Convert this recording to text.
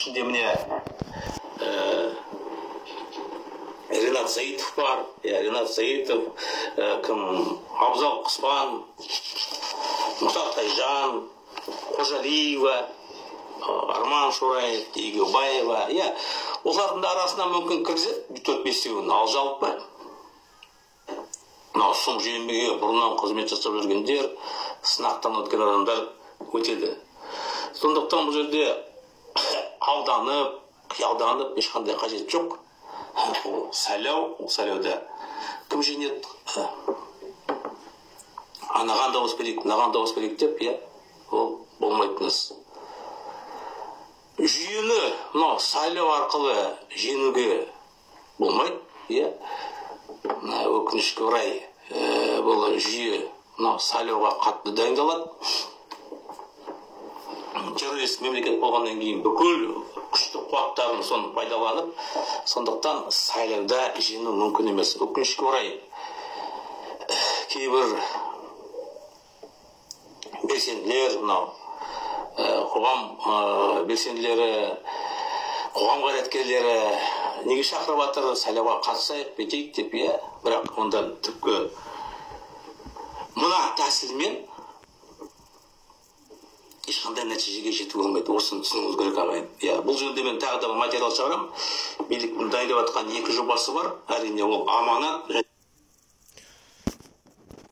ішінде міне Ринат Саитов бар, Ринат Саитов, кім Абзал Құспан, Мұхтар Тайжан, Қожалиева, Арман Шораев, Егеубаева, олардың да арасынан мүмкін кіргізеді 4-5-еуін, ал жалпы сұм жүйемеге бұрыннан қызмет жасап жүргендер, сынақтан өткен адамдар өтеді. Сондықтан бұл жерде алданып, қиялданып ешқандай қажет жоқ. Ол сайлауда кім жеңеді? Анаған дауыс берейік, мынаған дауыс берейік деп, ол болмайтыныз. Жүйені сайлау арқылы жеңуге болмайды, өкінішке орай бұл жүйе сайлауға қатты дайындалады. Террорист мемлекет болғаннан кейін бүкіл күшті қуаттарын соны пайдаланып, сондықтан сайлауда жеңу мүмкін емес. Өкінішке орай кейбір белсенділер, қоғам белсенділері, қоғам қайраткерлері неге шақырып жатыр, сайлауға қатысайық, бетейік деп, бірақ онда түпкі мына тәсілмен ешқандай нәтижеге жетуге болмайды. Осыны түсінуіңіз керек ағайын. Бұл жөнінде мен тағы да материал шығарамын. Биліктің дайындап жатқан 2 жобасы бар. Әрине ол аманат.